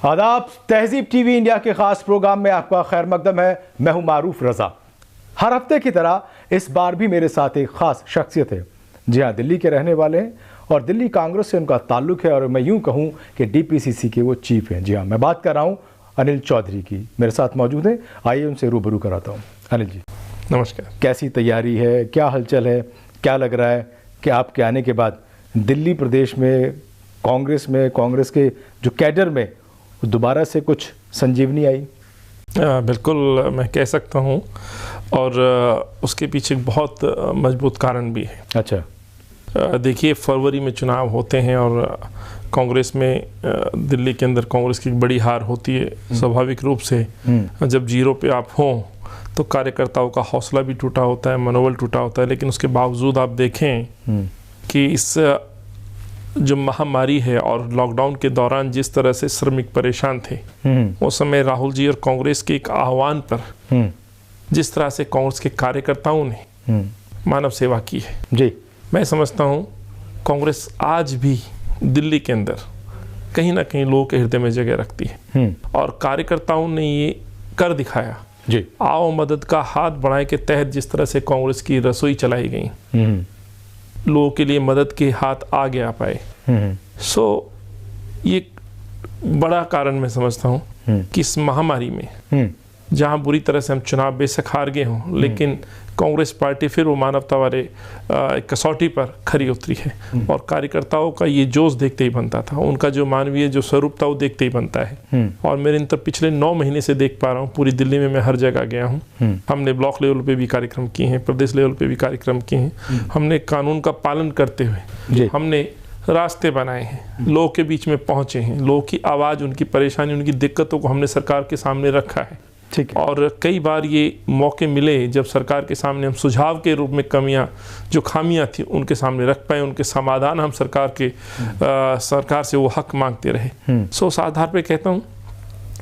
आदाब। तहजीब TV India के खास प्रोग्राम में आपका खैर मकदम है। मैं हूं मारूफ रजा। हर हफ्ते की तरह इस बार भी मेरे साथ एक खास शख्सियत है। जी हाँ, दिल्ली के रहने वाले हैं और दिल्ली कांग्रेस से उनका ताल्लुक है और मैं यूं कहूं कि डीपीसीसी के वो चीफ हैं। जी हाँ, मैं बात कर रहा हूं अनिल चौधरी की। मेरे साथ मौजूद हैं, आइए उनसे रूबरू कराता हूँ। अनिल जी नमस्कार। कैसी तैयारी है, क्या हलचल है, क्या लग रहा है कि आपके आने के बाद दिल्ली प्रदेश में कांग्रेस के जो कैडर में दोबारा से कुछ संजीवनी आई? बिल्कुल मैं कह सकता हूँ और उसके पीछे बहुत मजबूत कारण भी है। अच्छा, देखिए, फरवरी में चुनाव होते हैं और कांग्रेस में दिल्ली के अंदर कांग्रेस की बड़ी हार होती है। स्वाभाविक रूप से जब जीरो पे आप हों तो कार्यकर्ताओं का हौसला भी टूटा होता है, मनोबल टूटा होता है। लेकिन उसके बावजूद आप देखें कि इस जो महामारी है और लॉकडाउन के दौरान जिस तरह से श्रमिक परेशान थे, उस समय राहुल जी और कांग्रेस के एक आह्वान पर जिस तरह से कांग्रेस के कार्यकर्ताओं ने मानव सेवा की है जी, मैं समझता हूँ कांग्रेस आज भी दिल्ली के अंदर कहीं ना कहीं लोगों के हृदय में जगह रखती है। और कार्यकर्ताओं ने ये कर दिखाया जी। आओ मदद का हाथ बढ़ाए के तहत जिस तरह से कांग्रेस की रसोई चलाई गई, लोगों के लिए मदद के हाथ आगे आ पाए। सो ये बड़ा कारण मैं समझता हूँ कि इस महामारी में जहाँ बुरी तरह से हम चुनाव बेशक हार गए हों, लेकिन कांग्रेस पार्टी फिर वो मानवता वाले कसौटी पर खरी उतरी है। और कार्यकर्ताओं का ये जोश देखते ही बनता था, उनका जो मानवीय जो स्वरूप था वो देखते ही बनता है। और मेरे इन तक पिछले 9 महीने से देख पा रहा हूँ, पूरी दिल्ली में मैं हर जगह गया हूँ। हमने ब्लॉक लेवल पे भी कार्यक्रम किए हैं, प्रदेश लेवल पे भी कार्यक्रम किए हैं। हमने कानून का पालन करते हुए हमने रास्ते बनाए हैं, लोगों के बीच में पहुँचे हैं, लोगों की आवाज़, उनकी परेशानी, उनकी दिक्कतों को हमने सरकार के सामने रखा है। ठीक है। और कई बार ये मौके मिले जब सरकार के सामने हम सुझाव के रूप में कमियां, जो खामियां थी, उनके सामने रख पाए, उनके समाधान हम सरकार से वो हक मांगते रहे। सो उस आधार पे कहता हूँ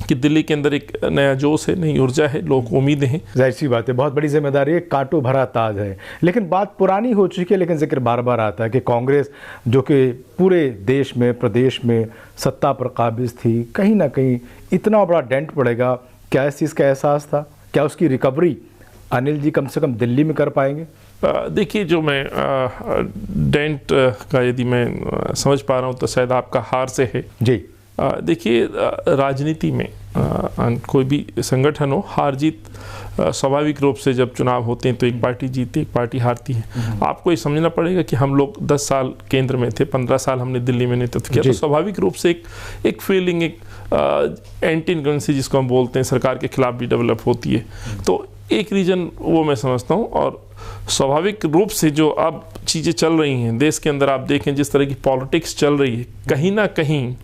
कि दिल्ली के अंदर एक नया जोश है, नई ऊर्जा है, लोगों को उम्मीदें हैं। जाहिर सी बात है, बहुत बड़ी जिम्मेदारी है, कांटो भरा ताज है। लेकिन बात पुरानी हो चुकी है, लेकिन जिक्र बार बार आता है कि कांग्रेस जो कि पूरे देश में, प्रदेश में सत्ता पर काबिज थी, कहीं ना कहीं इतना बड़ा डेंट पड़ेगा। क्या इस चीज़ का एहसास था? क्या उसकी रिकवरी अनिल जी कम से कम दिल्ली में कर पाएंगे? देखिए, जो मैं डेंट का यदि मैं समझ पा रहा हूँ तो शायद आपका हार से है जी। देखिए, राजनीति में कोई भी संगठन हो, हार जीत स्वाभाविक रूप से जब चुनाव होते हैं तो एक पार्टी जीतती है, एक पार्टी हारती है। आपको ये समझना पड़ेगा कि हम लोग 10 साल केंद्र में थे, 15 साल हमने दिल्ली में नेतृत्व किया, तो स्वाभाविक रूप से एक फीलिंग, एक एंटी इनकम्बेंसी जिसको हम बोलते हैं, सरकार के खिलाफ भी डेवलप होती है। तो एक रीजन वो मैं समझता हूँ। और स्वाभाविक रूप से जो अब चीज़ें चल रही हैं देश के अंदर, आप देखें जिस तरह की पॉलिटिक्स चल रही है, कहीं ना कहीं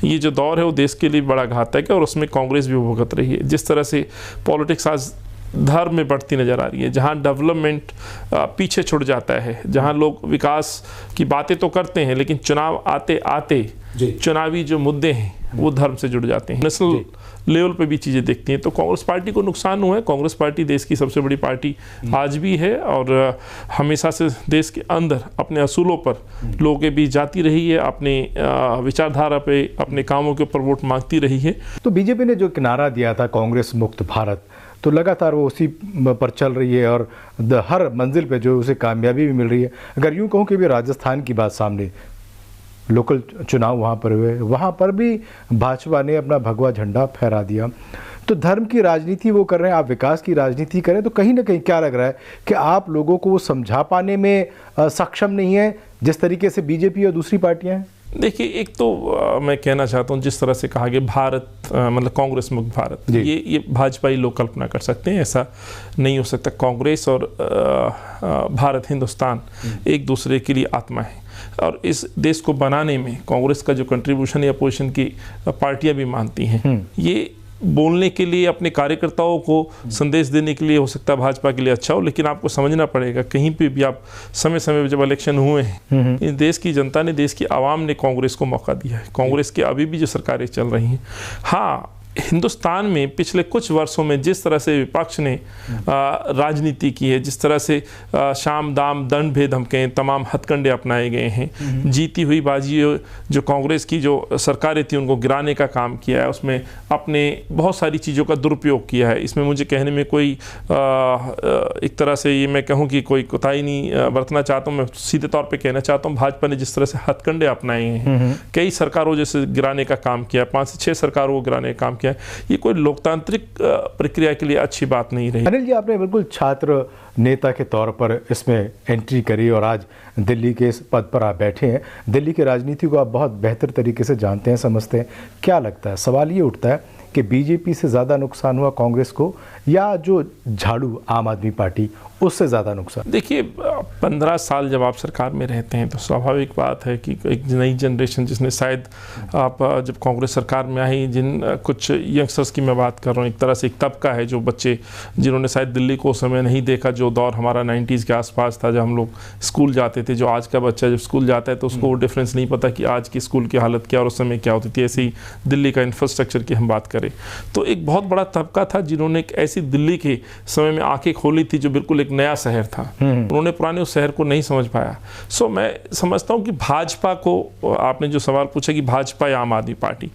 ये जो दौर है वो देश के लिए बड़ा घातक है और उसमें कांग्रेस भी भुगत रही है। जिस तरह से पॉलिटिक्स आज धर्म में बढ़ती नज़र आ रही है, जहाँ डेवलपमेंट पीछे छूट जाता है, जहाँ लोग विकास की बातें तो करते हैं लेकिन चुनाव आते आते चुनावी जो मुद्दे हैं वो धर्म से जुड़ जाते हैं, नेशनल लेवल पे भी चीज़ें देखती हैं। तो कांग्रेस पार्टी को नुकसान हुआ है। कांग्रेस पार्टी देश की सबसे बड़ी पार्टी आज भी है और हमेशा से देश के अंदर अपने असूलों पर लोगों के बीच जाती रही है, अपने विचारधारा पे, अपने कामों के ऊपर वोट मांगती रही है। तो बीजेपी ने जो किनारा दिया था कांग्रेस मुक्त भारत, तो लगातार वो उसी पर चल रही है और हर मंजिल पे जो उसे कामयाबी भी मिल रही है। अगर यूँ कहूँ कि भी राजस्थान की बात, सामने लोकल चुनाव वहाँ पर हुए, वहाँ पर भी भाजपा ने अपना भगवा झंडा फहरा दिया। तो धर्म की राजनीति वो कर रहे हैं, आप विकास की राजनीति करें, तो कहीं ना कहीं क्या लग रहा है कि आप लोगों को वो समझा पाने में सक्षम नहीं है जिस तरीके से बीजेपी और दूसरी पार्टियाँ हैं? देखिए, एक तो मैं कहना चाहता हूँ, जिस तरह से कहा गया भारत मतलब कांग्रेस मुक्त भारत, ये भाजपा ही लोग कल्पना कर सकते हैं, ऐसा नहीं हो सकता। कांग्रेस और भारत, हिंदुस्तान एक दूसरे के लिए आत्मा है और इस देश को बनाने में कांग्रेस का जो कंट्रीब्यूशन या अपोजिशन की पार्टियां भी मानती हैं, ये बोलने के लिए, अपने कार्यकर्ताओं को संदेश देने के लिए हो सकता है भाजपा के लिए अच्छा हो, लेकिन आपको समझना पड़ेगा कहीं पे भी आप समय समय पर जब इलेक्शन हुए हैं, इस देश की जनता ने, देश की आवाम ने कांग्रेस को मौका दिया है। कांग्रेस की अभी भी जो सरकारें चल रही हैं, हाँ हिंदुस्तान में पिछले कुछ वर्षों में जिस तरह से विपक्ष ने राजनीति की है, जिस तरह से शाम दाम दंड भेद हम कहें तमाम हथकंडे अपनाए गए हैं, जीती हुई बाजी जो कांग्रेस की जो सरकारें थी उनको गिराने का काम किया है, उसमें अपने बहुत सारी चीज़ों का दुरुपयोग किया है। इसमें मुझे कहने में कोई एक तरह से ये मैं कहूँ कि कोई कोताही नहीं बरतना चाहता हूँ। मैं सीधे तौर पर कहना चाहता हूँ भाजपा ने जिस तरह से हथकंडे अपनाए हैं, कई सरकारों जैसे गिराने का काम किया, 5 से 6 सरकारों को गिराने का काम किया, ये कोई लोकतांत्रिक प्रक्रिया के लिए अच्छी बात नहीं रही। अनिल जी, आपने बिल्कुल छात्र नेता के तौर पर इसमें एंट्री करी और आज दिल्ली के इस पद पर आप बैठे हैं। दिल्ली की राजनीति को आप बहुत बेहतर तरीके से जानते हैं, समझते हैं। क्या लगता है, सवाल ये उठता है कि बीजेपी से ज़्यादा नुकसान हुआ कांग्रेस को या जो झाड़ू आम आदमी पार्टी उससे ज़्यादा नुकसान? देखिए, 15 साल जब आप सरकार में रहते हैं तो स्वाभाविक बात है कि एक नई जनरेशन जिसने शायद आप जब कांग्रेस सरकार में आई, जिन कुछ यंगस्टर्स की मैं बात कर रहा हूँ, एक तरह से एक तबका है जो बच्चे जिन्होंने शायद दिल्ली को उस समय नहीं देखा, जो दौर हमारा 90s के आसपास था जब हम लोग स्कूल जाते थे। जो आज का बच्चा जब स्कूल जाता है तो उसको वो डिफरेंस नहीं पता कि आज की स्कूल की हालत क्या और उस समय क्या होती थी। ऐसे ही दिल्ली का इंफ्रास्ट्रक्चर की हम बात करें तो एक बहुत बड़ा तबका था जिन्होंने एक ऐसी दिल्ली के समय में आंखें खोली थी जो बिल्कुल एक नया शहर था। उन्होंने पुराने उस शहर को नहीं समझ पाया। सो मैं समझता हूं कि भाजपा को, आपने जो सवाल पूछा कि भाजपा या आम आदमी पार्टी,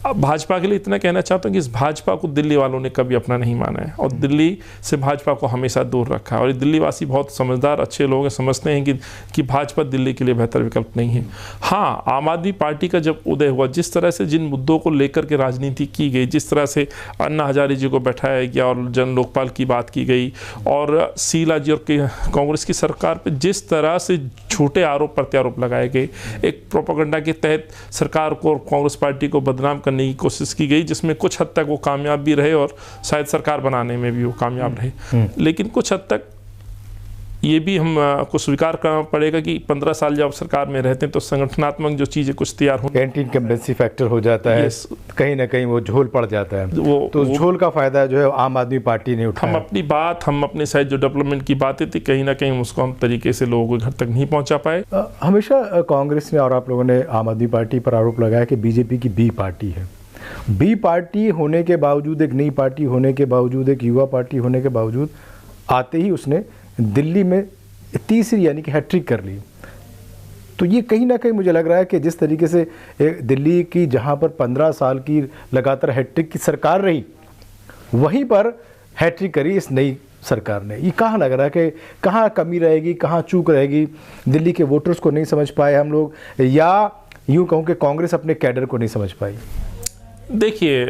अब भाजपा के लिए इतना कहना चाहता हूं कि इस भाजपा को दिल्ली वालों ने कभी अपना नहीं माना है और दिल्ली से भाजपा को हमेशा दूर रखा है। और दिल्ली वासी बहुत समझदार अच्छे लोग हैं, समझते हैं कि भाजपा दिल्ली के लिए बेहतर विकल्प नहीं है। हाँ, आम आदमी पार्टी का जब उदय हुआ, जिस तरह से जिन मुद्दों को लेकर के राजनीति की गई, जिस तरह से अन्ना हजारे जी को बैठाया गया और जन लोकपाल की बात की गई और शीला जी और कांग्रेस की सरकार पर जिस तरह से झूठे आरोप प्रत्यारोप लगाए गए, एक प्रोपेगेंडा के तहत सरकार को और कांग्रेस पार्टी को बदनाम करने की कोशिश की गई, जिसमें कुछ हद तक वो कामयाब भी रहे और शायद सरकार बनाने में भी वो कामयाब रहे। लेकिन कुछ हद तक ये भी हम को स्वीकार करना पड़ेगा कि 15 साल जब सरकार में रहते हैं तो संगठनात्मक जो चीज़ें कुछ तैयार हो, एंटी इनकम्बेंसी फैक्टर हो जाता है, कहीं ना कहीं वो झोल पड़ जाता है। तो झोल का फायदा जो है आम आदमी पार्टी ने उठाया। हम अपने साइड जो डेवलपमेंट की बातें थी कहीं ना कहीं उसको हम तरीके से लोगों के घर तक नहीं पहुंचा पाए। हमेशा कांग्रेस ने और आप लोगों ने आम आदमी पार्टी पर आरोप लगाया कि बीजेपी की बी पार्टी है। बी पार्टी होने के बावजूद, एक नई पार्टी होने के बावजूद, एक युवा पार्टी होने के बावजूद आते ही उसने दिल्ली में तीसरी यानी कि हैट्रिक कर ली। तो ये कहीं ना कहीं मुझे लग रहा है कि जिस तरीके से दिल्ली की जहां पर 15 साल की लगातार हैट्रिक की सरकार रही, वहीं पर हैट्रिक करी इस नई सरकार ने। ये कहाँ लग रहा है कि कहाँ कमी रहेगी, कहाँ चूक रहेगी? दिल्ली के वोटर्स को नहीं समझ पाए हम लोग, या यूँ कहूँ कि कांग्रेस अपने कैडर को नहीं समझ पाई? देखिए,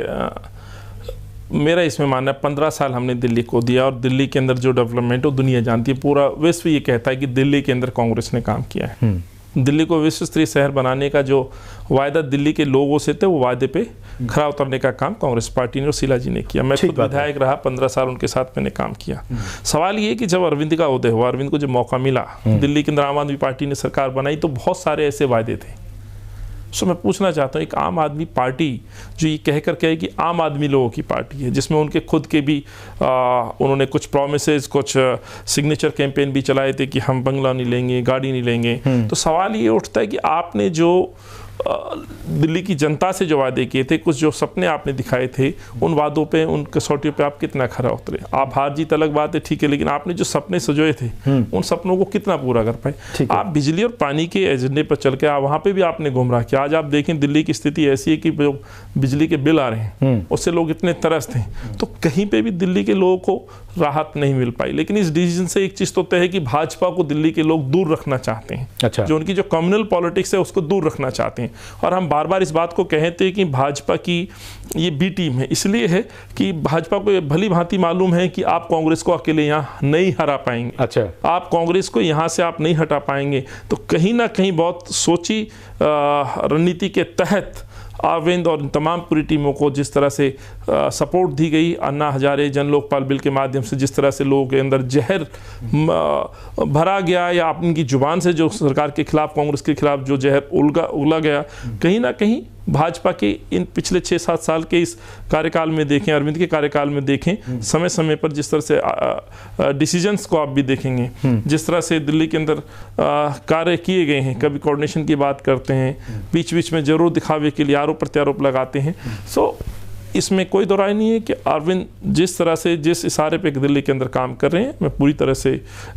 मेरा इसमें मानना है 15 साल हमने दिल्ली को दिया और दिल्ली के अंदर जो डेवलपमेंट वो दुनिया जानती है, पूरा विश्व ये कहता है कि दिल्ली के अंदर कांग्रेस ने काम किया है। दिल्ली को विश्व स्तरीय शहर बनाने का जो वायदा दिल्ली के लोगों से थे, वो वायदे पे खरा उतरने का काम कांग्रेस पार्टी ने और शीला जी ने किया। मैं खुद विधायक रहा, 15 साल उनके साथ मैंने काम किया। सवाल ये कि जब अरविंद का उदय हुआ, अरविंद को जब मौका मिला, दिल्ली के अंदर आम आदमी पार्टी ने सरकार बनाई, तो बहुत सारे ऐसे वायदे थे। सो मैं पूछना चाहता हूँ, एक आम आदमी पार्टी जो ये कह कर कहे कि आम आदमी लोगों की पार्टी है, जिसमें उनके खुद के भी उन्होंने कुछ प्रोमिसेस, कुछ सिग्नेचर कैंपेन भी चलाए थे कि हम बंगला नहीं लेंगे, गाड़ी नहीं लेंगे, तो सवाल ये उठता है कि आपने जो दिल्ली की जनता से जो वादे किए थे, कुछ जो सपने आपने दिखाए थे, उन वादों पे, उन कसौटियों पे आप कितना खरा उतरे? आप हार जीत अलग बात है, ठीक है, लेकिन आपने जो सपने सजोए थे उन सपनों को कितना पूरा कर पाए? आप बिजली और पानी के एजेंडे पर चल के वहाँ पे भी आपने गुमराह किया। आज आप देखें दिल्ली की स्थिति ऐसी है कि जो बिजली के बिल आ रहे हैं उससे लोग इतने तरसते हैं, तो कहीं पे भी दिल्ली के लोगों को राहत नहीं मिल पाई। लेकिन इस डिसीजन से एक चीज़ तो तय है कि भाजपा को दिल्ली के लोग दूर रखना चाहते हैं। अच्छा। जो उनकी जो कम्युनल पॉलिटिक्स है उसको दूर रखना चाहते हैं। और हम बार बार इस बात को कहते हैं कि भाजपा की ये बी टीम है, इसलिए है कि भाजपा को भली भांति मालूम है कि आप कांग्रेस को अकेले यहाँ नहीं हरा पाएंगे। अच्छा। आप कांग्रेस को यहाँ से आप नहीं हटा पाएंगे। तो कहीं ना कहीं बहुत सोची रणनीति के तहत अरविंद और तमाम पूरी टीमों को जिस तरह से सपोर्ट दी गई, अन्ना हजारे जन लोकपाल बिल के माध्यम से जिस तरह से लोगों के अंदर जहर भरा गया, या उनकी जुबान से जो सरकार के खिलाफ, कांग्रेस के खिलाफ जो जहर उगला गया, कहीं ना कहीं भाजपा के इन पिछले 6-7 साल के इस कार्यकाल में देखें, अरविंद के कार्यकाल में देखें, समय समय पर जिस तरह से डिसीजंस को आप भी देखेंगे, जिस तरह से दिल्ली के अंदर कार्य किए गए हैं, कभी कोऑर्डिनेशन की बात करते हैं, बीच बीच में जरूर दिखावे के लिए आरोप प्रत्यारोप लगाते हैं। सो इसमें कोई दो राय नहीं है कि अरविंद जिस तरह से जिस इशारे पे दिल्ली के अंदर काम कर रहे हैं, मैं पूरी तरह से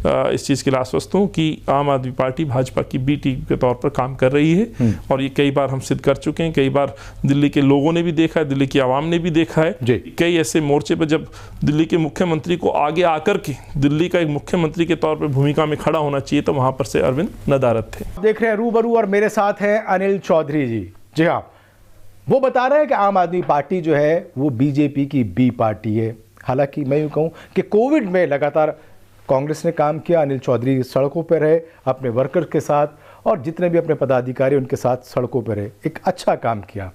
इस चीज़ के लिए आश्वस्त हूँ कि आम आदमी पार्टी भाजपा की बी टीम के तौर पर काम कर रही है। और ये कई बार हम सिद्ध कर चुके हैं, कई बार दिल्ली के लोगों ने भी देखा है, दिल्ली की आवाम ने भी देखा है। कई ऐसे मोर्चे पर जब दिल्ली के मुख्यमंत्री को आगे आकर के दिल्ली का एक मुख्यमंत्री के तौर पर भूमिका में खड़ा होना चाहिए, तो वहाँ पर से अरविंद नदारद थे। देख रहे हैं रूबरू, और मेरे साथ हैं अनिल चौधरी जी। जी हाँ, वो बता रहे हैं कि आम आदमी पार्टी जो है वो बीजेपी की बी पार्टी है। हालांकि मैं यूँ कहूँ कि कोविड में लगातार कांग्रेस ने काम किया, अनिल चौधरी सड़कों पर रहे अपने वर्कर्स के साथ, और जितने भी अपने पदाधिकारी उनके साथ सड़कों पर रहे, एक अच्छा काम किया,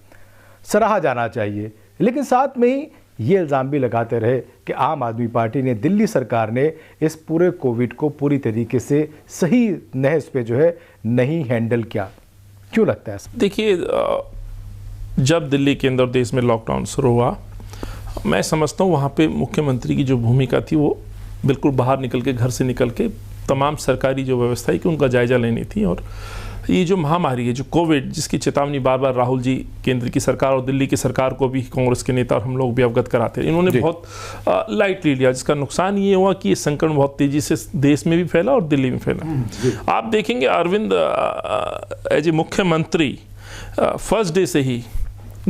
सराहा जाना चाहिए। लेकिन साथ में ही ये इल्ज़ाम भी लगाते रहे कि आम आदमी पार्टी ने, दिल्ली सरकार ने इस पूरे कोविड को पूरी तरीके से सही नहज पे जो है नहीं हैंडल किया। क्यों लगता है? देखिए, जब दिल्ली के अंदर देश में लॉकडाउन शुरू हुआ, मैं समझता हूँ वहाँ पे मुख्यमंत्री की जो भूमिका थी वो बिल्कुल बाहर निकल के, घर से निकल के तमाम सरकारी जो व्यवस्था है कि उनका जायजा लेनी थी। और ये जो महामारी है, जो कोविड, जिसकी चेतावनी बार बार राहुल जी, केंद्र की सरकार और दिल्ली की सरकार को भी, कांग्रेस के नेता और हम लोग भी अवगत कराते हैं, इन्होंने बहुत लाइटली लिया, जिसका नुकसान ये हुआ कि ये संक्रमण बहुत तेजी से देश में भी फैला और दिल्ली में फैला। आप देखेंगे अरविंद एज ए मुख्यमंत्री फर्स्ट डे से ही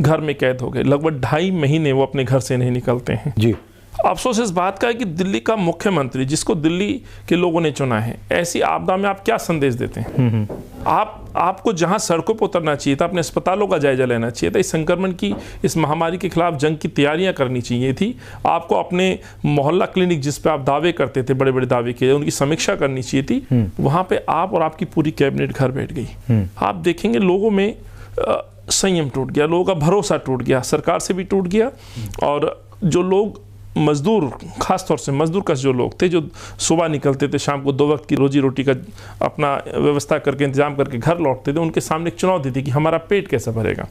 घर में कैद हो गए। लगभग 2.5 महीने वो अपने घर से नहीं निकलते हैं जी। अफसोस इस बात का है कि दिल्ली का मुख्यमंत्री, जिसको दिल्ली के लोगों ने चुना है, ऐसी आपदा में आप क्या संदेश देते हैं? आपको जहां सड़कों पर उतरना चाहिए था, अपने अस्पतालों का जायजा लेना चाहिए था, इस संक्रमण की, इस महामारी के खिलाफ जंग की तैयारियां करनी चाहिए थी। आपको अपने मोहल्ला क्लिनिक, जिस पे आप दावे करते थे, बड़े बड़े दावे किए, उनकी समीक्षा करनी चाहिए थी। वहां पे आप और आपकी पूरी कैबिनेट घर बैठ गई। आप देखेंगे लोगों में संयम टूट गया, लोगों का भरोसा टूट गया, सरकार से भी टूट गया। और जो लोग मजदूर, खास तौर से मजदूर कश जो लोग थे, जो सुबह निकलते थे, शाम को 2 वक्त की रोजी रोटी का अपना व्यवस्था करके, इंतजाम करके घर लौटते थे, उनके सामने एक चुनौती थी कि हमारा पेट कैसे भरेगा।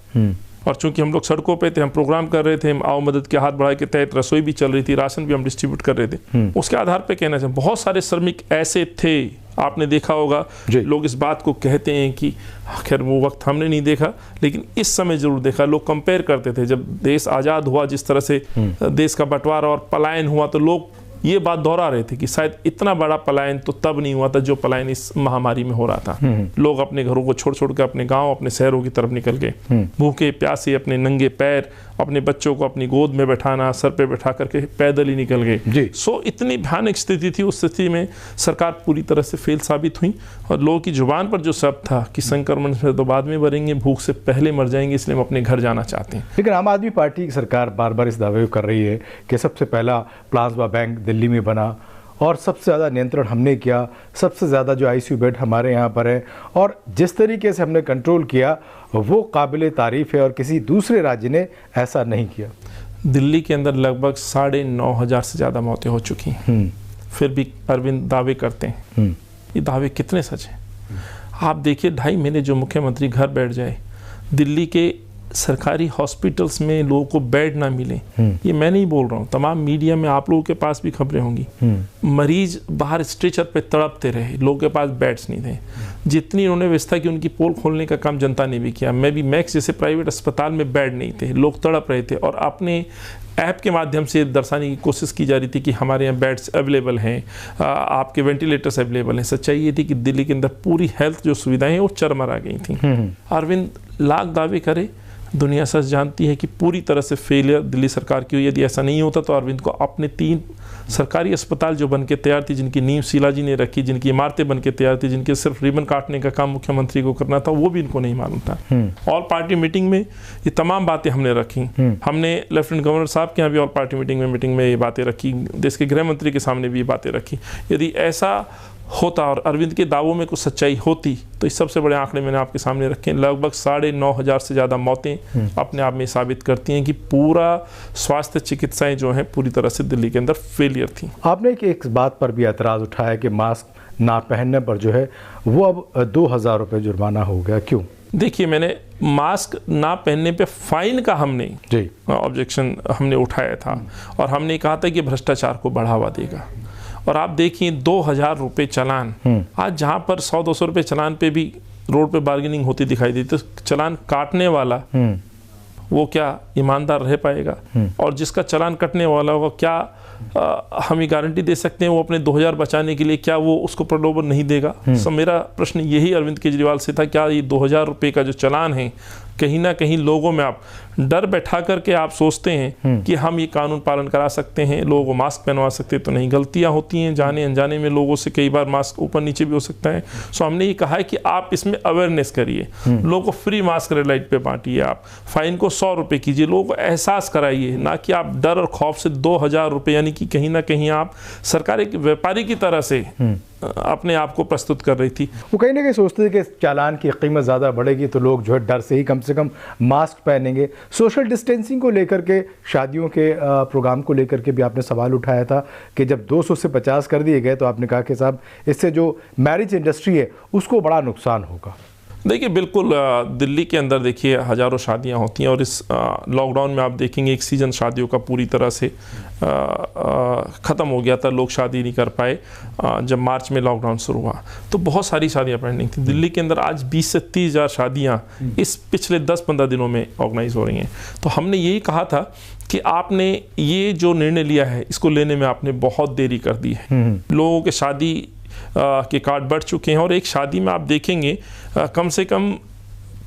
और चूंकि हम लोग सड़कों पे थे, हम प्रोग्राम कर रहे थे, आओ मदद के हाथ बढ़ाए के तहत रसोई भी चल रही थी, राशन भी हम डिस्ट्रीब्यूट कर रहे थे, उसके आधार पे कहना चाहिए बहुत सारे श्रमिक ऐसे थे, आपने देखा होगा, लोग इस बात को कहते हैं कि खैर वो वक्त हमने नहीं देखा, लेकिन इस समय जरूर देखा। लोग कंपेयर करते थे, जब देश आज़ाद हुआ, जिस तरह से देश का बंटवारा और पलायन हुआ, तो लोग ये बात दोहरा रहे थे कि शायद इतना बड़ा पलायन तो तब नहीं हुआ था जो पलायन इस महामारी में हो रहा था। लोग अपने घरों को छोड़ छोड़ कर अपने गांव, अपने शहरों की तरफ निकल गए, भूखे प्यासे, अपने नंगे पैर, अपने बच्चों को अपनी गोद में बैठाना, सर पे बैठा करके पैदल ही निकल गए। सो इतनी भयानक स्थिति थी। उस स्थिति में सरकार पूरी तरह से फेल साबित हुई, और लोगों की जुबान पर जो शब्द था कि संक्रमण से तो बाद में मरेंगे, भूख से पहले मर जाएंगे, इसलिए हम अपने घर जाना चाहते हैं। लेकिन आम आदमी पार्टी की सरकार बार बार इस दावे को कर रही है कि सबसे पहला प्लाज्मा बैंक दिल्ली में बना, और सबसे ज़्यादा नियंत्रण हमने किया, सबसे ज़्यादा जो आईसीयू बेड हमारे यहाँ पर है, और जिस तरीके से हमने कंट्रोल किया वो काबिले तारीफ़ है, और किसी दूसरे राज्य ने ऐसा नहीं किया। दिल्ली के अंदर लगभग 9,500 से ज़्यादा मौतें हो चुकी हैं, फिर भी अरविंद दावे करते हैं। ये दावे कितने सच हैं? आप देखिए, 2.5 महीने जो मुख्यमंत्री घर बैठ जाए, दिल्ली के सरकारी हॉस्पिटल्स में लोगों को बेड ना मिले, ये मैं नहीं बोल रहा हूँ, तमाम मीडिया में आप लोगों के पास भी खबरें होंगी। मरीज बाहर स्ट्रेचर पे तड़पते रहे, लोगों के पास बेड्स नहीं थे। जितनी उन्होंने व्यवस्था की, उनकी पोल खोलने का काम जनता ने भी किया। मैं भी मैक्स जैसे प्राइवेट अस्पताल में बेड नहीं थे, लोग तड़प रहे थे, और अपने ऐप के माध्यम से दर्शाने की कोशिश की जा रही थी कि हमारे यहाँ बेड्स अवेलेबल हैं, आपके वेंटिलेटर्स अवेलेबल हैं। सच्चाई ये थी कि दिल्ली के अंदर पूरी हेल्थ जो सुविधाएं हैं वो चरमरा गई थी। अरविंद लाख दावे करे, दुनिया सच जानती है कि पूरी तरह से फेलियर दिल्ली सरकार की हुई। यदि ऐसा नहीं होता तो अरविंद को अपने 3 सरकारी अस्पताल जो बन के तैयार थी, जिनकी नींव शीला जी ने रखी, जिनकी इमारतें बन के तैयार थी, जिनके सिर्फ रिबन काटने का काम मुख्यमंत्री को करना था, वो भी इनको नहीं मालूम था। ऑल पार्टी मीटिंग में ये तमाम बातें हमने रखी। हमने लेफ्टिनेंट गवर्नर साहब के यहाँ भी ऑल पार्टी मीटिंग में ये बातें रखी, देश के गृह मंत्री के सामने भी ये बातें रखी। यदि ऐसा होता और अरविंद के दावों में कुछ सच्चाई होती, तो इस सबसे बड़े आंकड़े मैंने आपके सामने रखे। लगभग 9,500 से ज़्यादा मौतें अपने आप में साबित करती हैं कि पूरा स्वास्थ्य चिकित्साएं जो हैं पूरी तरह से दिल्ली के अंदर फेलियर थी। आपने एक बात पर भी एतराज़ उठाया कि मास्क ना पहनने पर जो है वो अब 2,000 रुपये जुर्माना हो गया, क्यों? देखिए, मैंने मास्क ना पहनने पे फाइन का हमने ऑब्जेक्शन हमने उठाया था, और हमने कहा था कि भ्रष्टाचार को बढ़ावा देगा। और आप देखिए 2,000 रुपये चालान, आज जहाँ पर 100-200 रुपये चालान पे भी रोड पे बार्गेनिंग होती दिखाई देती, तो चालान काटने वाला वो क्या ईमानदार रह पाएगा? और जिसका चालान कटने वाला होगा क्या हम ये गारंटी दे सकते हैं वो अपने 2000 बचाने के लिए क्या वो उसको प्रलोभन नहीं देगा? सो मेरा प्रश्न यही अरविंद केजरीवाल से था, क्या ये 2000 रुपये का जो चालान है कहीं ना कहीं लोगों में आप डर बैठा करके आप सोचते हैं कि हम ये कानून पालन करा सकते हैं, लोगों को मास्क पहनवा सकते हैं? तो नहीं, गलतियां होती हैं जाने अनजाने में, लोगों से कई बार मास्क ऊपर नीचे भी हो सकता है। सो हमने ये कहा है कि आप इसमें अवेयरनेस करिए, लोगों को फ्री मास्क रेड लाइट पे बांटिए, आप फाइन को 100 रुपये कीजिए, लोगों को एहसास कराइए, ना कि आप डर और खौफ से 2000 रुपये, यानी कि कहीं ना कहीं आप सरकार एक व्यापारी की तरह से अपने आप को प्रस्तुत कर रही थी। वो कहीं ना कहीं सोचते थे कि चालान की कीमत ज़्यादा बढ़ेगी तो लोग जो है डर से ही कम से कम मास्क पहनेंगे। सोशल डिस्टेंसिंग को लेकर के, शादियों के प्रोग्राम को लेकर के भी आपने सवाल उठाया था कि जब 200 से 50 कर दिए गए तो आपने कहा कि साहब इससे जो मैरिज इंडस्ट्री है उसको बड़ा नुकसान होगा। देखिए बिल्कुल, दिल्ली के अंदर देखिए हज़ारों शादियां होती हैं और इस लॉकडाउन में आप देखेंगे एक सीज़न शादियों का पूरी तरह से ख़त्म हो गया था, लोग शादी नहीं कर पाए। जब मार्च में लॉकडाउन शुरू हुआ तो बहुत सारी शादियां पेंडिंग थी। दिल्ली के अंदर आज 20 से 30 हज़ार शादियां इस पिछले 10-15 दिनों में ऑर्गेनाइज हो रही हैं। तो हमने यही कहा था कि आपने ये जो निर्णय लिया है इसको लेने में आपने बहुत देरी कर दी है। लोगों के शादी के कार्ड बढ़ चुके हैं और एक शादी में आप देखेंगे कम से कम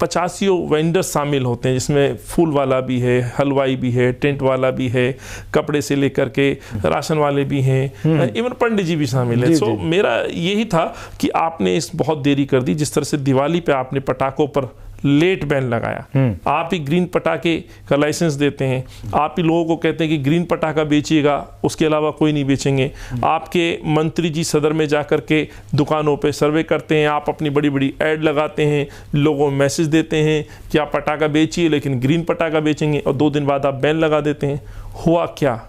85 वेंडर्स शामिल होते हैं, जिसमें फूल वाला भी है, हलवाई भी है, टेंट वाला भी है, कपड़े से लेकर के राशन वाले भी हैं, इवन पंडित जी भी शामिल है। सो मेरा यही था कि आपने इस बहुत देरी कर दी। जिस तरह से दिवाली पे आपने पटाखों पर लेट बैन लगाया, आप ही ग्रीन पटाखे का लाइसेंस देते हैं, आप ही लोगों को कहते हैं कि ग्रीन पटाखा बेचिएगा, उसके अलावा कोई नहीं बेचेंगे। आपके मंत्री जी सदर में जाकर के दुकानों पे सर्वे करते हैं, आप अपनी बड़ी बड़ी ऐड लगाते हैं, लोगों में मैसेज देते हैं कि आप पटाखा बेचिए लेकिन ग्रीन पटाखा बेचेंगे, और 2 दिन बाद आप बैन लगा देते हैं। हुआ क्या?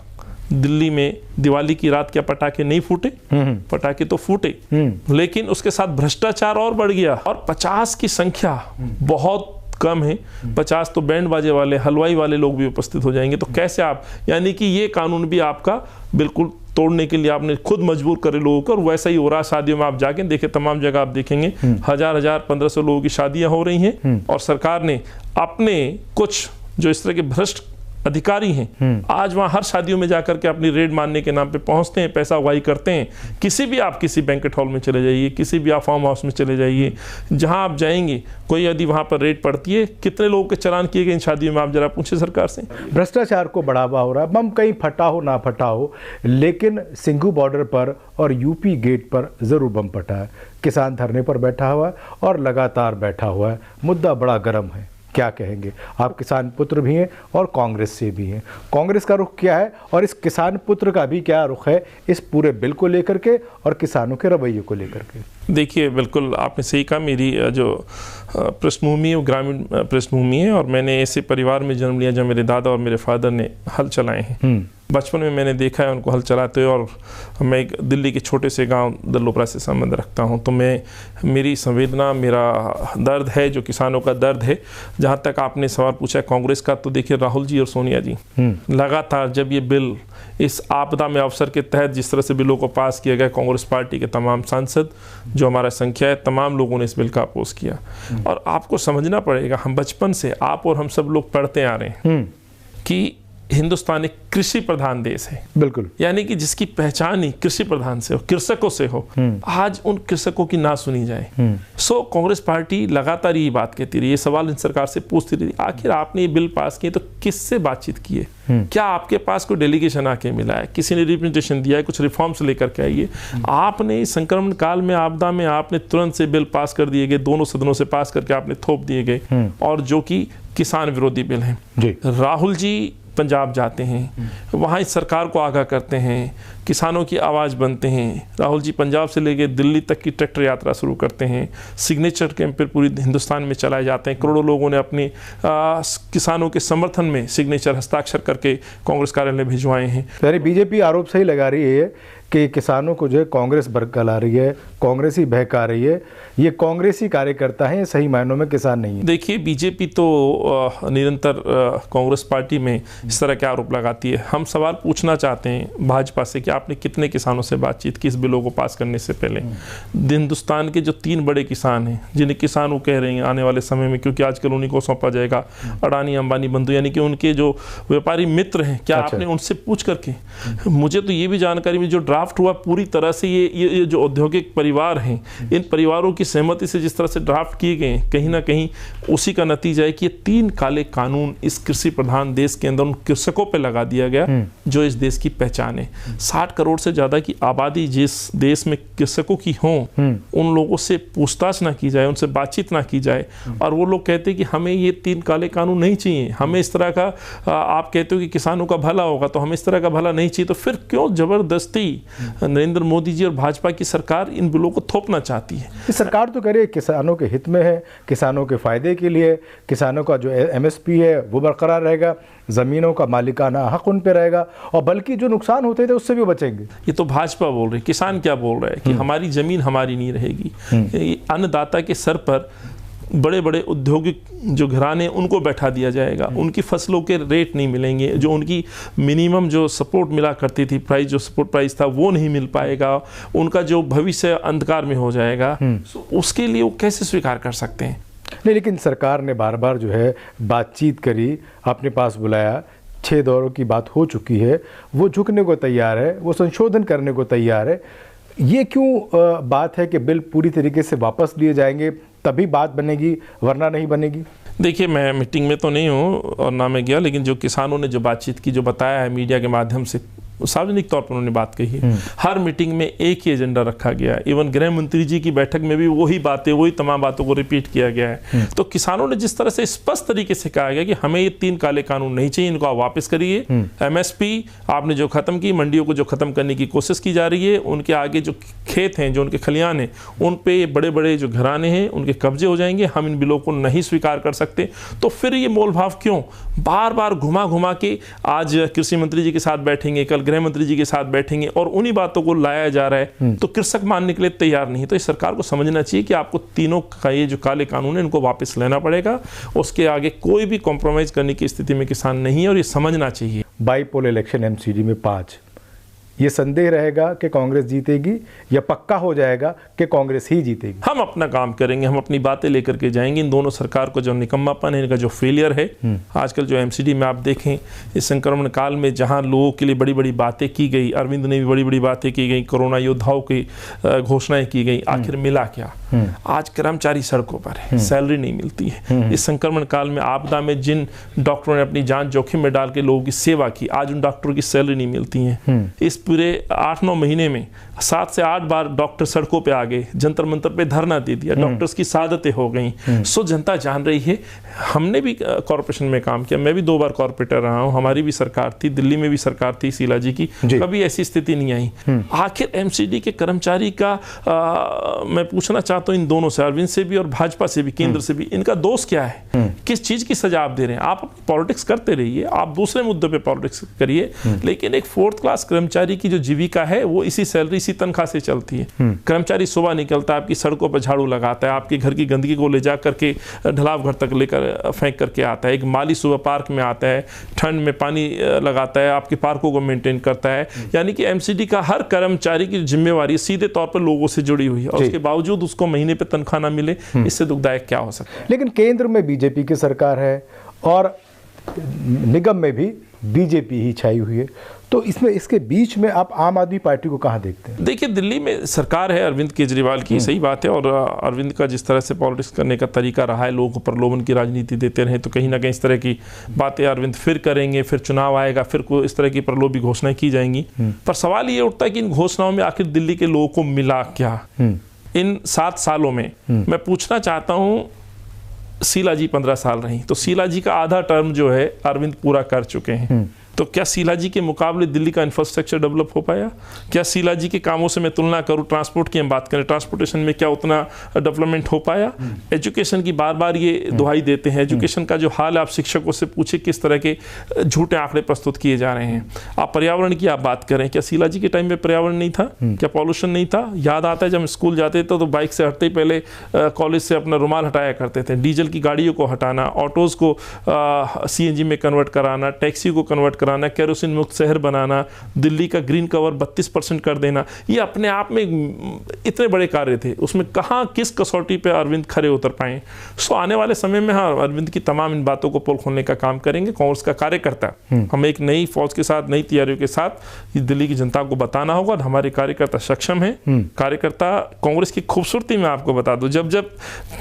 दिल्ली में दिवाली की रात क्या पटाखे नहीं फूटे? पटाखे तो फूटे, लेकिन उसके साथ भ्रष्टाचार और बढ़ गया। और 50 की संख्या बहुत कम है, 50 तो बैंड बाजे वाले, हलवाई वाले लोग भी उपस्थित हो जाएंगे। तो कैसे आप, यानी कि ये कानून भी आपका बिल्कुल तोड़ने के लिए आपने खुद मजबूर करे लोगों को। और वैसा ही हो रहा शादियों में, आप जाके देखें तमाम जगह आप देखेंगे 1000 1500 लोगों की शादियां हो रही हैं और सरकार ने अपने कुछ जो इस तरह के भ्रष्ट अधिकारी हैं आज वहां हर शादियों में जाकर के अपनी रेड मारने के नाम पे पहुंचते हैं, पैसा उगाही करते हैं। किसी बैंकेट हॉल में चले जाइए, किसी भी आप फार्म हाउस में चले जाइए, जहां आप जाएंगे कोई यदि वहां पर रेड पड़ती है, कितने लोगों के चालान किए गए इन शादियों में आप जरा पूछे सरकार से। भ्रष्टाचार को बढ़ावा हो रहा है, बम कहीं फटा हो ना फटा हो, लेकिन सिंघू बॉर्डर पर और यूपी गेट पर जरूर बम फटा है। किसान धरने पर बैठा हुआ है और लगातार बैठा हुआ है, मुद्दा बड़ा गर्म है। क्या कहेंगे? आप किसान पुत्र भी हैं और कांग्रेस से भी हैं। कांग्रेस का रुख क्या है और इस किसान पुत्र का भी क्या रुख है इस पूरे बिल को लेकर के और किसानों के रवैये को लेकर के? देखिए बिल्कुल आपने सही कहा, मेरी जो पृष्ठभूमि है वो ग्रामीण पृष्ठभूमि है और मैंने ऐसे परिवार में जन्म लिया जब मेरे दादा और मेरे फादर ने हल चलाए हैं। बचपन में मैंने देखा है उनको हल चलाते हुए, और मैं एक दिल्ली के छोटे से गांव दल्लोपरा से संबंध रखता हूं, तो मेरी संवेदना, मेरा दर्द है जो किसानों का दर्द है। जहां तक आपने सवाल पूछा कांग्रेस का, तो देखिए राहुल जी और सोनिया जी लगातार जब ये बिल इस आपदा में अवसर के तहत जिस तरह से बिलों को पास किया गया, कांग्रेस पार्टी के तमाम सांसद जो हमारा संख्या है तमाम लोगों ने इस बिल का अपोज किया। और आपको समझना पड़ेगा, हम बचपन से आप और हम सब लोग पढ़ते आ रहे हैं कि हिंदुस्तान एक कृषि प्रधान देश है, बिल्कुल, यानी कि जिसकी पहचान ही कृषि प्रधान से हो, कृषकों से हो। आज उन कृषकों की ना सुनी जाए। सो कांग्रेस पार्टी लगातार ये बात कहती रही, ये सवाल इन सरकार से पूछती रही, आखिर आपने ये बिल पास किए तो किससे बातचीत की है? क्या आपके पास कोई डेलीगेशन आके मिला है? किसी ने रिप्रेजेंटेशन दिया है? कुछ रिफॉर्म्स लेकर के आइए। आपने संक्रमण काल में, आपदा में आपने तुरंत से बिल पास कर दिए गए, दोनों सदनों से पास करके आपने थोप दिए गए, और जो कि किसान विरोधी बिल हैं। राहुल जी पंजाब जाते हैं, वहाँ इस सरकार को आगाह करते हैं, किसानों की आवाज़ बनते हैं। राहुल जी पंजाब से लेकर दिल्ली तक की ट्रैक्टर यात्रा शुरू करते हैं, सिग्नेचर कैंपेन पूरी हिंदुस्तान में चलाए जाते हैं। करोड़ों लोगों ने अपने किसानों के समर्थन में सिग्नेचर हस्ताक्षर करके कांग्रेस कार्यालय भिजवाए हैं। यानी बीजेपी आरोप सही लगा रही है कि किसानों को जो है कांग्रेस बरकला रही है, कांग्रेस ही बहका रही है, ये कांग्रेसी कार्यकर्ता हैं, सही मायनों में किसान नहीं है। देखिए बीजेपी तो निरंतर कांग्रेस पार्टी में इस तरह के आरोप लगाती है। हम सवाल पूछना चाहते हैं भाजपा से कि आपने कितने किसानों से बातचीत की इस बिलों को पास करने से पहले? हिंदुस्तान के जो 3 बड़े किसान हैं, जिन्हें किसान वो कह रहे हैं आने वाले समय में, क्योंकि आजकल उन्हीं को सौंपा जाएगा, अडानी अंबानी बंधु, यानी कि उनके जो व्यापारी मित्र हैं, क्या आपने उनसे पूछ करके? मुझे तो ये भी जानकारी में जो ड्राफ्ट हुआ पूरी तरह से ये जो औद्योगिक परिवार हैं, इन परिवारों की सहमति से जिस तरह से ड्राफ्ट किए गए, कहीं ना कहीं उसी का नतीजा है कि ये 3 काले कानून इस कृषि प्रधान देश के अंदर उन कृषकों पे लगा दिया गया जो इस देश की पहचान है। 60 करोड़ से ज्यादा की आबादी जिस देश में कृषकों की हो, उन लोगों से पूछताछ ना की जाए, उनसे बातचीत ना की जाए, और वो लोग कहते हैं कि हमें ये 3 काले कानून नहीं चाहिए, हमें इस तरह का, आप कहते हो कि किसानों का भला होगा तो हमें इस तरह का भला नहीं चाहिए, तो फिर क्यों जबरदस्ती नरेंद्र मोदी जी और भाजपा की सरकार इन बिलों को थोपना चाहती है? सरकार तो कह रही है किसानों के हित में है, किसानों के फायदे के लिए, किसानों का जो MSP है वो बरकरार रहेगा, ज़मीनों का मालिकाना हक उन पे रहेगा, और बल्कि जो नुकसान होते थे उससे भी बचेंगे। ये तो भाजपा बोल रही, किसान क्या बोल रहा है कि हमारी ज़मीन हमारी नहीं रहेगी। अन्नदाता के सर पर बड़े बड़े औद्योगिक जो घराने उनको बैठा दिया जाएगा, उनकी फसलों के रेट नहीं मिलेंगे, जो उनकी मिनिमम जो सपोर्ट मिला करती थी प्राइस, जो सपोर्ट प्राइस था वो नहीं मिल पाएगा, उनका जो भविष्य अंधकार में हो जाएगा। उसके लिए वो कैसे स्वीकार कर सकते हैं? नहीं, लेकिन सरकार ने बार बार जो है बातचीत करी, अपने पास बुलाया, 6 दौरों की बात हो चुकी है, वो झुकने को तैयार है, वो संशोधन करने को तैयार है। ये क्यों बात है कि बिल पूरी तरीके से वापस लिए जाएंगे तभी बात बनेगी, वरना नहीं बनेगी? देखिए, मैं मीटिंग में तो नहीं हूँ और ना मैं गया, लेकिन जो किसानों ने जो बातचीत की, जो बताया है मीडिया के माध्यम से, सार्वजनिक तौर पर उन्होंने बात कही है। हर मीटिंग में एक ही एजेंडा रखा गया है। इवन गृह मंत्री जी की बैठक में भी वही बातें, वही तमाम बातों को रिपीट किया गया है। तो किसानों ने जिस तरह से स्पष्ट तरीके से कहा गया कि हमें ये 3 काले कानून नहीं चाहिए, इनको आप वापस करिए। MSP आपने जो खत्म की, मंडियों को जो खत्म करने की कोशिश की जा रही है, उनके आगे जो खेत हैं, जो उनके खलियान हैं, उन पे बड़े बड़े जो घराने हैं उनके कब्जे हो जाएंगे। हम इन बिलों को नहीं स्वीकार कर सकते। तो फिर ये मोलभाव क्यों? बार बार घुमा घुमा के आज कृषि मंत्री जी के साथ बैठेंगे, कल गृह मंत्री जी के साथ बैठेंगे, और उन्हीं बातों को लाया जा रहा है। तो कृषक मानने के लिए तैयार नहीं। तो इस सरकार को समझना चाहिए कि आपको तीनों का ये जो काले कानून है इनको वापस लेना पड़ेगा। उसके आगे कोई भी कॉम्प्रोमाइज करने की स्थिति में किसान नहीं है, और ये समझना चाहिए। बाईपोल इलेक्शन MCD में 5, ये संदेह रहेगा कि कांग्रेस जीतेगी या पक्का हो जाएगा कि कांग्रेस ही जीतेगी? हम अपना काम करेंगे, हम अपनी बातें लेकर के जाएंगे। इन दोनों सरकार को जो निकम्मापन है, इनका जो फेलियर है, आजकल जो MCD में आप देखें, इस संक्रमण काल में जहां लोगों के लिए बड़ी बड़ी बातें की गई, अरविंद ने भी बड़ी बड़ी बातें की गई, कोरोना योद्धाओं की घोषणाएं की गई, आखिर मिला क्या? आज कर्मचारी सड़कों पर है, सैलरी नहीं मिलती है। इस संक्रमण काल में आपदा में जिन डॉक्टरों ने अपनी जान जोखिम में डाल के लोगों की सेवा की, आज उन डॉक्टरों की सैलरी नहीं मिलती है। इस पूरे 8-9 महीने में 7 से 8 बार डॉक्टर सड़कों पे आ गए, जंतर मंतर पे धरना दे दिया, डॉक्टर्स की शहादतें हो गई। सो जनता जान रही है। हमने भी कॉर्पोरेशन में काम किया, मैं भी 2 बार कॉर्पोरेटर रहा हूं, हमारी भी सरकार थी, दिल्ली में भी सरकार थी शीला जी की, कभी ऐसी स्थिति नहीं आई। आखिर MCD के कर्मचारी का मैं पूछना चाहता हूं इन दोनों से, अरविंद से भी और भाजपा से भी, केंद्र से भी, इनका दोष क्या है? किस चीज की सजा आप दे रहे हैं? आप पॉलिटिक्स करते रहिए, आप दूसरे मुद्दों पे पॉलिटिक्स करिए, लेकिन एक 4th क्लास कर्मचारी की जो जीविका है वो इसी सैलरी, इसी तनख्वाह से चलती है। कर्मचारी सुबह निकलता है, आपकी सड़कों पर झाड़ू लगाता है, आपके घर की गंदगी को ले जा करके ढलाव घर तक लेकर फेंक करके आता है। एक माली सुबह पार्क में आता है, ठंड में पानी लगाता है, आपके पार्कों को मेंटेन करता है। यानी कि MCD का हर कर्मचारी की जिम्मेवारी सीधे तौर पर लोगों से जुड़ी हुई है, और उसके बावजूद उसको महीने पे तनख्वाह ना मिले, इससे दुखदायक क्या हो सकता है? लेकिन केंद्र में BJP की सरकार है और निगम में भी BJP ही छाई हुई है, तो इसमें इसके बीच में आप आम आदमी पार्टी को कहाँ देखते हैं? देखिए, दिल्ली में सरकार है अरविंद केजरीवाल की, सही बात है, और अरविंद का जिस तरह से पॉलिटिक्स करने का तरीका रहा है, लोगों को प्रलोभन की राजनीति देते रहे, तो कहीं ना कहीं इस तरह की बातें अरविंद फिर करेंगे, फिर चुनाव आएगा, फिर को इस तरह की प्रलोभी घोषणाएं की जाएंगी। पर सवाल ये उठता है कि इन घोषणाओं में आखिर दिल्ली के लोगों को मिला क्या? इन 7 सालों में मैं पूछना चाहता हूँ, शीला जी 15 साल रही, तो शीला जी का आधा टर्म जो है अरविंद पूरा कर चुके हैं। तो क्या शीला जी के मुकाबले दिल्ली का इंफ्रास्ट्रक्चर डेवलप हो पाया? क्या शीला जी के कामों से मैं तुलना करूं, ट्रांसपोर्ट की हम बात करें, ट्रांसपोर्टेशन में क्या उतना डेवलपमेंट हो पाया? एजुकेशन की बार बार ये दुहाई देते हैं, एजुकेशन का जो हाल है आप शिक्षकों से पूछे, किस तरह के झूठे आंकड़े प्रस्तुत किए जा रहे हैं। आप पर्यावरण की आप बात करें, क्या शीला जी के टाइम में पर्यावरण नहीं था? क्या पॉल्यूशन नहीं था? याद आता है जब स्कूल जाते थे तो बाइक से हटते ही पहले कॉलेज से अपना रुमाल हटाया करते थे। डीजल की गाड़ियों को हटाना, ऑटोज़ को CNG में कन्वर्ट कराना, टैक्सी को कन्वर्ट कराना, केरोसिन मुक्त शहर बनाना, दिल्ली का ग्रीन कवर 32% कर देना, ये अपने आप में इतने बड़े कार्य थे। उसमें कहाँ किस कसौटी पे अरविंद खरे उतर पाए। सो आने वाले समय में हाँ, अरविंद की तमाम इन बातों को पोल खोलने का काम करेंगे। कांग्रेस का कार्यकर्ता हमें एक नई फौज के साथ, नई तैयारियों के साथ दिल्ली की जनता को बताना होगा। और हमारे कार्यकर्ता सक्षम हैं। कार्यकर्ता कांग्रेस की खूबसूरती में आपको बता दूं, जब जब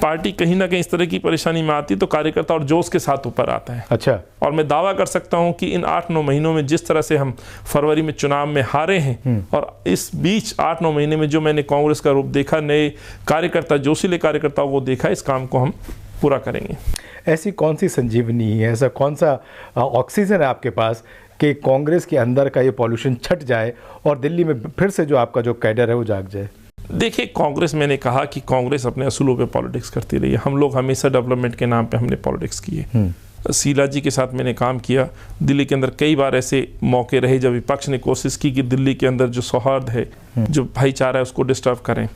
पार्टी कहीं ना कहीं इस तरह की परेशानी में आती तो कार्यकर्ता और जोश के साथ ऊपर आता है। अच्छा। और मैं दावा कर सकता हूं कि इन 8-9 महीनों में जिस तरह से हम फरवरी में चुनाव में हारे हैं और इस बीच 8-9 महीने में जो मैंने कांग्रेस का रूप देखा, नए कार्यकर्ता, जोशीले कार्यकर्ताओं को देखा, इस काम को हम पूरा करेंगे। ऐसी कौन सी संजीवनी है, ऐसा कौन सा ऑक्सीजन है आपके पास कि कांग्रेस के अंदर का ये पॉल्यूशन छट जाए और दिल्ली में फिर से जो आपका जो कैडर है वो जाग जाए? देखिए, कांग्रेस, मैंने कहा कि कांग्रेस अपने असूलों पे पॉलिटिक्स करती रही है। हम लोग हमेशा डेवलपमेंट के नाम पे हमने पॉलिटिक्स किए। शीला जी के साथ मैंने काम किया। दिल्ली के अंदर कई बार ऐसे मौके रहे जब विपक्ष ने कोशिश की कि दिल्ली के अंदर जो सौहार्द है, जो भाईचारा है, उसको डिस्टर्ब करें,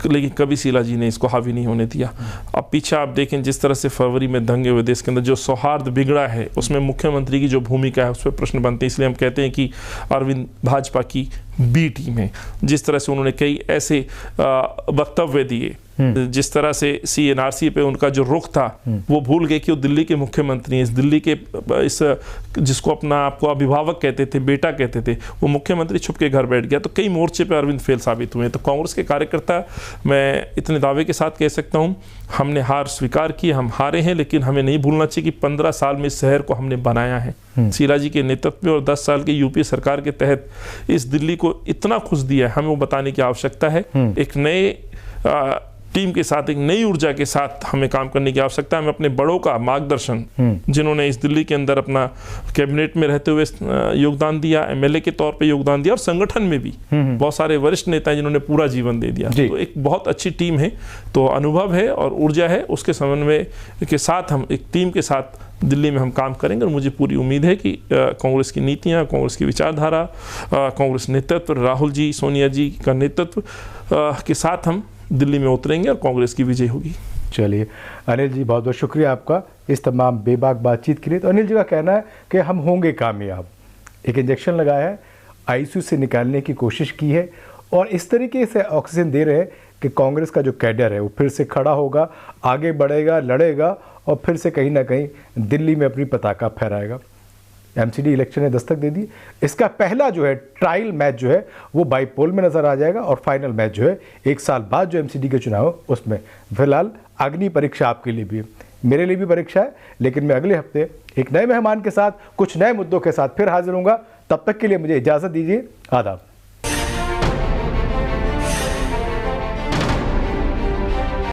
लेकिन कभी शीला जी ने इसको हावी नहीं होने दिया। अब पीछे आप देखें, जिस तरह से फरवरी में दंगे हुए देश के अंदर, जो सौहार्द बिगड़ा है, उसमें मुख्यमंत्री की जो भूमिका है उस पर प्रश्न बनते हैं। इसलिए हम कहते हैं कि अरविंद भाजपा की बी टीम है। जिस तरह से उन्होंने कई ऐसे वक्तव्य दिए, जिस तरह से CNRC पे उनका जो रुख था, वो भूल गए कि वो दिल्ली के मुख्यमंत्री हैं। इस दिल्ली के इस जिसको अपना आपको अभिभावक कहते थे, बेटा कहते थे, वो मुख्यमंत्री छुप के घर बैठ गया। तो कई मोर्चे पे अरविंद फेल साबित हुए। तो कांग्रेस के कार्यकर्ता, मैं इतने दावे के साथ कह सकता हूँ, हमने हार स्वीकार की, हम हारे हैं, लेकिन हमें नहीं भूलना चाहिए कि 15 साल में इस शहर को हमने बनाया है शीला जी के नेतृत्व में, और 10 साल के UPA सरकार के तहत इस दिल्ली को इतना खुश दिया है। हमें वो बताने की आवश्यकता है। एक नए टीम के साथ, एक नई ऊर्जा के साथ हमें काम करने की आवश्यकता है। हमें अपने बड़ों का मार्गदर्शन, जिन्होंने इस दिल्ली के अंदर अपना कैबिनेट में रहते हुए योगदान दिया, MLA के तौर पे योगदान दिया, और संगठन में भी बहुत सारे वरिष्ठ नेता हैं जिन्होंने पूरा जीवन दे दिया। तो एक बहुत अच्छी टीम है। तो अनुभव है और ऊर्जा है, उसके समन्वय के साथ हम एक टीम के साथ दिल्ली में हम काम करेंगे। और मुझे पूरी उम्मीद है कि कांग्रेस की नीतियाँ, कांग्रेस की विचारधारा, कांग्रेस नेतृत्व, राहुल जी, सोनिया जी का नेतृत्व के साथ हम दिल्ली में उतरेंगे और कांग्रेस की विजय होगी। चलिए अनिल जी, बहुत बहुत शुक्रिया आपका इस तमाम बेबाक बातचीत के लिए। तो अनिल जी का कहना है कि हम होंगे कामयाब। एक इंजेक्शन लगाया है, ICU से निकालने की कोशिश की है, और इस तरीके से ऑक्सीजन दे रहे हैं कि कांग्रेस का जो कैडर है वो फिर से खड़ा होगा, आगे बढ़ेगा, लड़ेगा, और फिर से कहीं ना कहीं दिल्ली में अपनी पताका फहराएगा। MCD इलेक्शन ने दस्तक दे दी। इसका पहला जो है ट्रायल मैच जो है वो बाईपोल में नज़र आ जाएगा, और फाइनल मैच जो है 1 साल बाद जो MCD के चुनाव उसमें। फिलहाल अग्नि परीक्षा आपके लिए भी, मेरे लिए भी परीक्षा है, लेकिन मैं अगले हफ्ते एक नए मेहमान के साथ, कुछ नए मुद्दों के साथ फिर हाजिर होऊंगा। तब तक के लिए मुझे इजाज़त दीजिए। आदाब।